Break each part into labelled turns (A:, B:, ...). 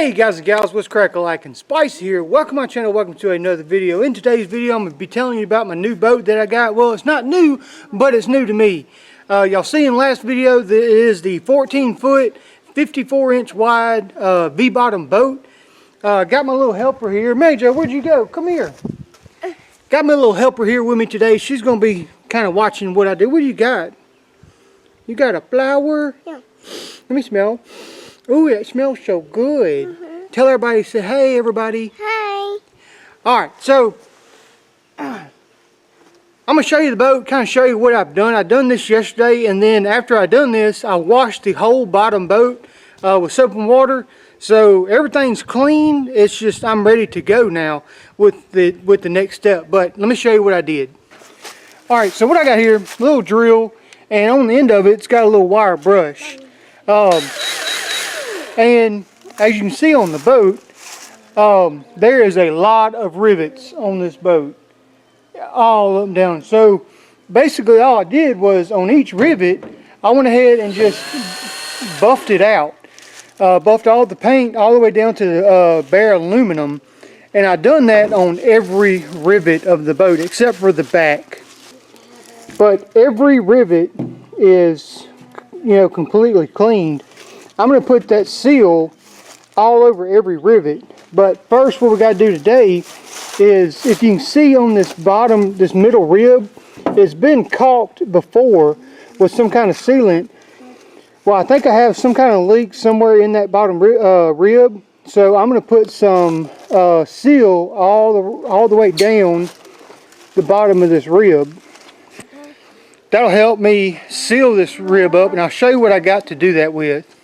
A: Hey guys and gals, what's crack-a-lackin'? Spice here. Welcome to my channel, welcome to another video. In today's video, I'm going to be telling you about my new boat that I got. Well, it's not new, but it's new to me. Y'all see in the last video, that it is the 14-foot, 54-inch wide V-bottom boat. Got my little helper here. Major, where'd you go? Come here. Got my little helper here with me today. She's going to be kind of watching what I do. What do you got? You got a flower? Yeah. Let me smell. Ooh, that smells so good. Tell everybody, say hey everybody.
B: Hi.
A: Alright, so I'm going to show you the boat, kind of show you what I've done. I done this yesterday, and then after I done this, I washed the whole bottom boat with soap and water. So everything's clean. It's just I'm ready to go now with the next step. But let me show you what I did. Alright, so what I got here, a little drill, and on the end of it, it's got a little wire brush. And as you can see on the boat, there is a lot of rivets on this boat, all up and down. So basically all I did was on each rivet, I went ahead and just buffed it out. Buffed all the paint all the way down to the bare aluminum. And I done that on every rivet of the boat except for the back. But every rivet is, you know, completely cleaned. I'm going to put that seal all over every rivet. But first what we got to do today is, if you can see on this bottom, this middle rib, it's been caulked before with some kind of sealant. Well, I think I have some kind of leak somewhere in that bottom rib. So I'm going to put some seal all the way down the bottom of this rib. That'll help me seal this rib up, and I'll show you what I got to do that with.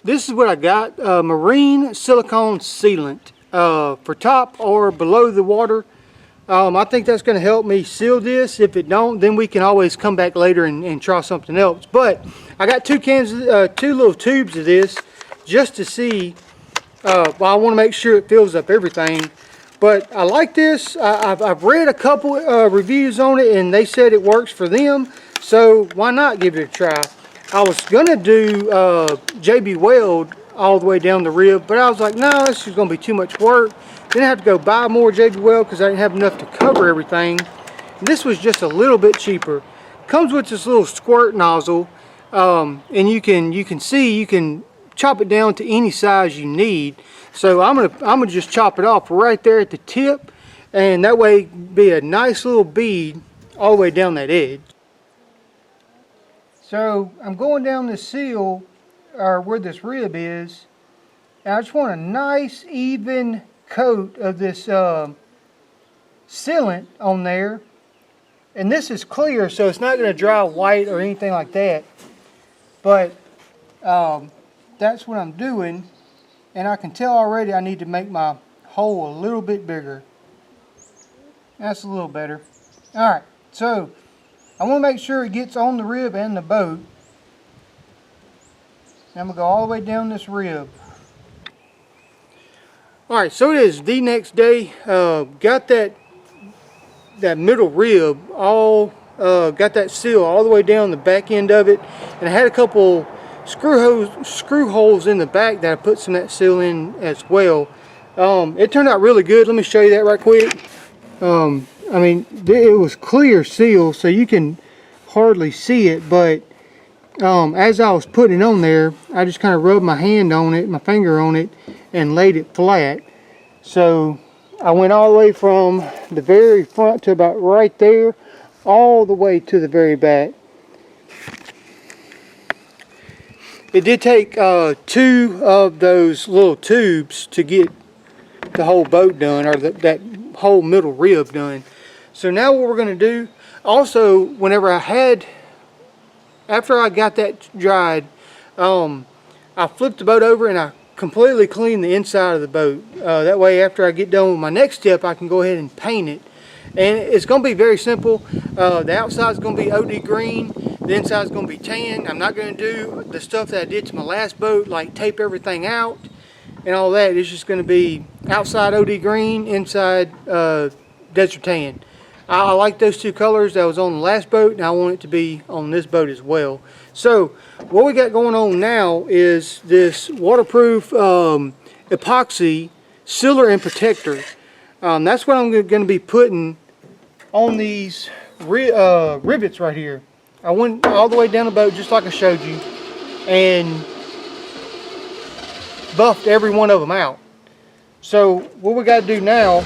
A: This is what I got, marine silicone sealant for top or below the water. I think that's going to help me seal this. If it don't, then we can always come back later and try something else. But I got two little tubes of this just to see. Well, I want to make sure it fills up everything. But I like this. I've read a couple reviews on it, and they said it works for them. So why not give it a try? I was going to do JB Weld all the way down the rib, but I was like, no, this is going to be too much work. Then I have to go buy more JB Weld because I didn't have enough to cover everything. And this was just a little bit cheaper. Comes with this little squirt nozzle, and you can see you can chop it down to any size you need. So I'm gonna just chop it off right there at the tip, and that way be a nice little bead all the way down that edge. So I'm going down the seal, or where this rib is, and I just want a nice even coat of this sealant on there. And this is clear, so it's not going to dry white or anything like that. But that's what I'm doing, and I can tell already I need to make my hole a little bit bigger. That's a little better. Alright, so I want to make sure it gets on the rib and the boat. I'm going to go all the way down this rib. Alright, so it is the next day. Got that middle rib all, got that seal all the way down the back end of it. And I had a couple screw holes in the back that I put some of that seal in as well. It turned out really good. Let me show you that right quick. I mean, it was clear seal, so you can hardly see it, but as I was putting it on there, I just kind of rubbed my hand on it, my finger on it, and laid it flat. So I went all the way from the very front to about right there, all the way to the very back. It did take 2 of those little tubes to get the whole boat done, or that whole middle rib done. So now what we're going to do, also after I got that dried, I flipped the boat over and I completely cleaned the inside of the boat. That way after I get done with my next step, I can go ahead and paint it. And it's going to be very simple. The outside is going to be OD green, the inside is going to be tan. I'm not going to do the stuff that I did to my last boat, like tape everything out and all that. It's just going to be outside OD green, inside desert tan. I like those two colors that was on the last boat, and I want it to be on this boat as well. So what we got going on now is this waterproof epoxy sealer and protector. That's what I'm going to be putting on these rivets right here. I went all the way down the boat just like I showed you and buffed every one of them out. So what we got to do now,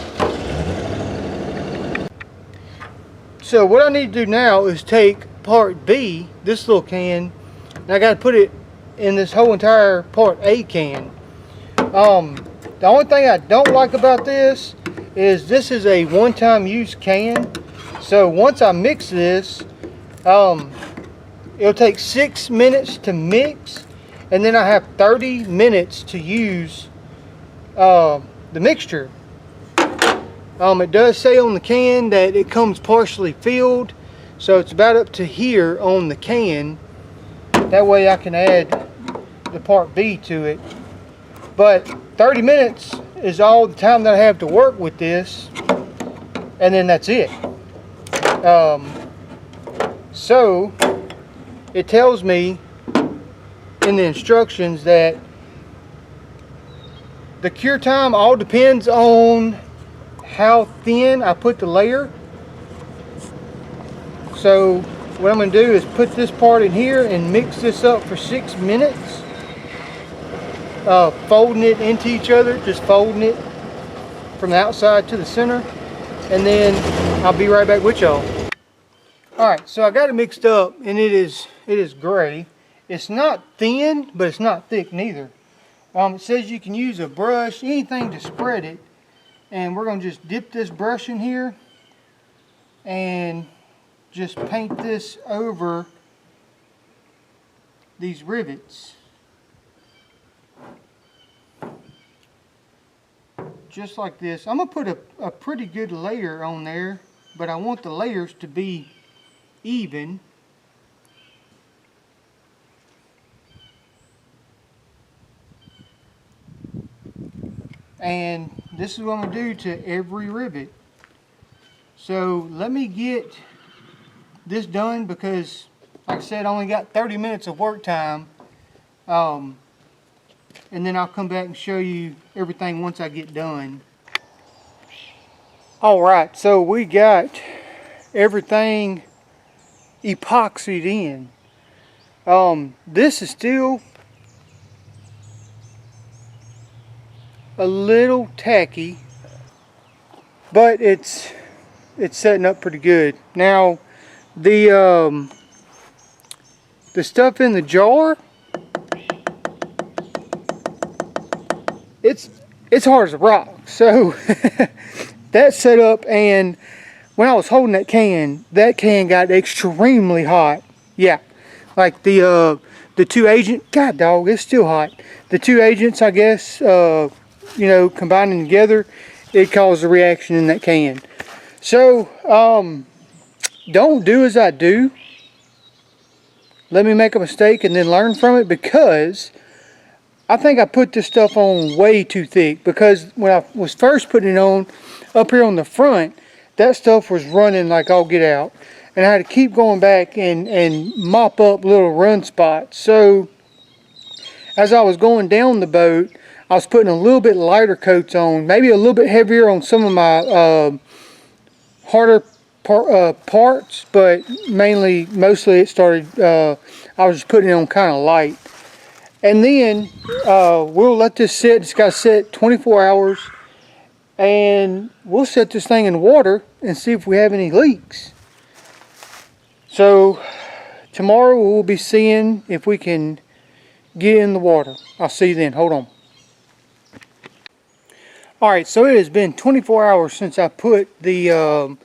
A: so what I need to do now is take part B, this little can, and I got to put it in this whole entire part A can. The only thing I don't like about this is a one-time use can. So once I mix this, it'll take 6 minutes to mix, and then I have 30 minutes to use the mixture. It does say on the can that it comes partially filled, so it's about up to here on the can. That way I can add the part B to it. But 30 minutes is all the time that I have to work with this, and then that's it. So it tells me in the instructions that the cure time all depends on how thin I put the layer. So what I'm going to do is put this part in here and mix this up for 6 minutes, folding it into each other, just folding it from the outside to the center, and then I'll be right back with y'all. Alright, so I got it mixed up, and it is gray. It's not thin, but it's not thick neither. It says you can use a brush, anything to spread it, and we're going to just dip this brush in here and just paint this over these rivets. Just like this. I'm going to put a pretty good layer on there, but I want the layers to be even. And this is what I'm going to do to every rivet. So let me get this done, because like I said, I only got 30 minutes of work time. And then I'll come back and show you everything once I get done. Alright, so we got everything epoxied in. This is still a little tacky, but it's setting up pretty good. Now the stuff in the jar, it's hard as a rock. So that's set up, and when I was holding that can got extremely hot. Yeah, like the two agent, God dog, it's still hot. The two agents, I guess, you know, combining together, it caused a reaction in that can. So don't do as I do. Let me make a mistake and then learn from it, because I think I put this stuff on way too thick. Because when I was first putting it on up here on the front, that stuff was running like all get out, and I had to keep going back and mop up little run spots. So as I was going down the boat, I was putting a little bit lighter coats on, maybe a little bit heavier on some of my harder parts, but mostly it started, I was just putting it on kind of light. And then we'll let this sit. It's got to sit 24 hours, and we'll set this thing in water and see if we have any leaks. So tomorrow we'll be seeing if we can get in the water. I'll see you then. Hold on. Alright, so it has been 24 hours since I put the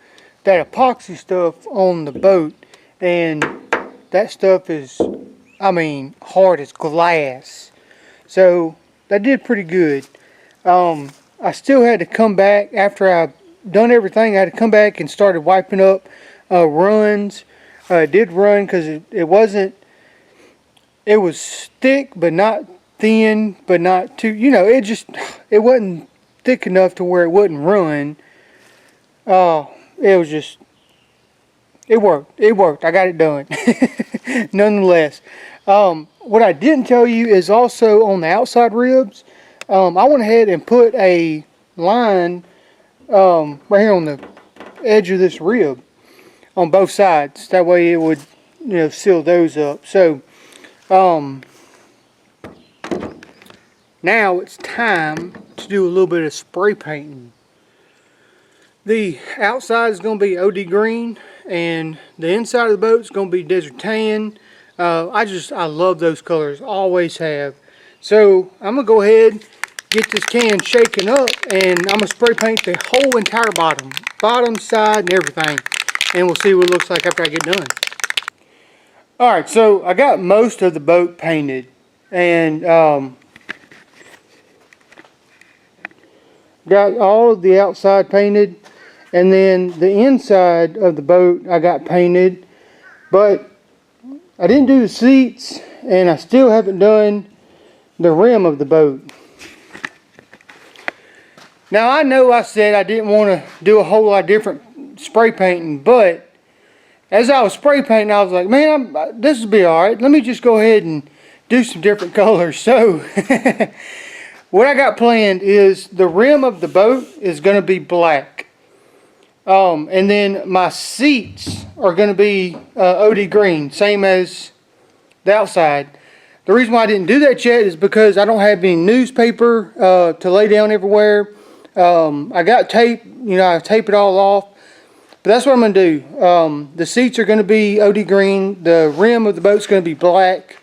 A: that epoxy stuff on the boat, and that stuff is, I mean, hard as glass. So that did pretty good. I still had to come back after I done everything. I had to come back and started wiping up runs. It did run because it wasn't, it was thick but not thin, but not too, you know, it wasn't thick enough to where it wouldn't run. It was just, it worked. I got it done. Nonetheless, what I didn't tell you is also on the outside ribs, I went ahead and put a line right here on the edge of this rib on both sides. That way it would, you know, seal those up. So now it's time to do a little bit of spray painting. The outside is going to be OD green, and the inside of the boat is going to be desert tan. I love those colors, always have. So I'm going to go ahead, get this can shaken up, and I'm going to spray paint the whole entire bottom, side, and everything. And we'll see what it looks like after I get done. Alright, so I got most of the boat painted, and got all of the outside painted, and then the inside of the boat I got painted, but I didn't do the seats, and I still haven't done the rim of the boat. Now I know I said I didn't want to do a whole lot of different spray painting, but as I was spray painting I was like, man, this will be alright. Let me just go ahead and do some different colors. So what I got planned is the rim of the boat is going to be black. And then my seats are going to be OD green, same as the outside. The reason why I didn't do that yet is because I don't have any newspaper to lay down everywhere. I got tape, you know, I tape it all off. But that's what I'm going to do. The seats are going to be OD green. The rim of the boat is going to be black.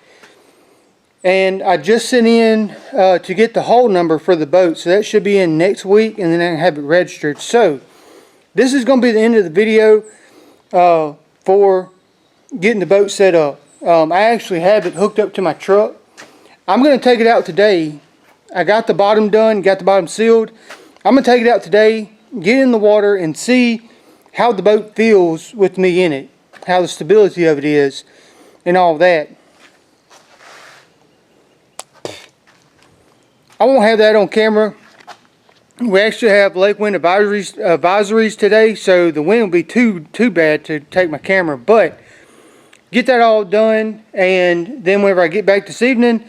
A: And I just sent in to get the hull number for the boat. So that should be in next week, and then I have it registered. So this is going to be the end of the video for getting the boat set up. I actually have it hooked up to my truck. I'm going to take it out today. I got the bottom done, got the bottom sealed. I'm going to take it out today, get in the water, and see how the boat feels with me in it. How the stability of it is, and all that. I won't have that on camera. We actually have lake wind advisories today, so the wind will be too bad to take my camera. But get that all done, and then whenever I get back this evening,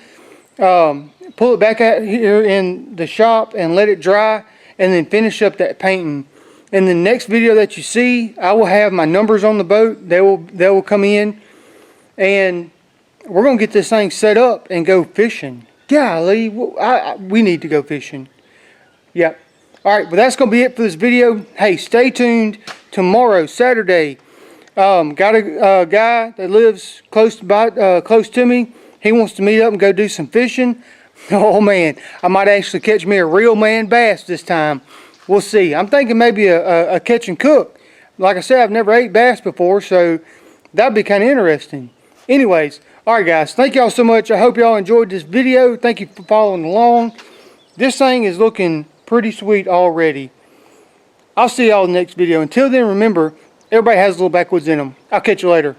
A: pull it back out here in the shop and let it dry, and then finish up that painting. In the next video that you see, I will have my numbers on the boat. They will come in, and we're gonna get this thing set up and go fishing. Golly, we need to go fishing. Yep. Alright, well that's going to be it for this video. Hey, stay tuned. Tomorrow, Saturday, got a guy that lives close to me. He wants to meet up and go do some fishing. Oh man, I might actually catch me a real man bass this time. We'll see. I'm thinking maybe a catch and cook. Like I said, I've never ate bass before, so that'd be kind of interesting. Anyways, alright guys, thank y'all so much. I hope y'all enjoyed this video. Thank you for following along. This thing is looking pretty sweet already. I'll see y'all in the next video. Until then, remember, everybody has a little backwoods in them. I'll catch you later.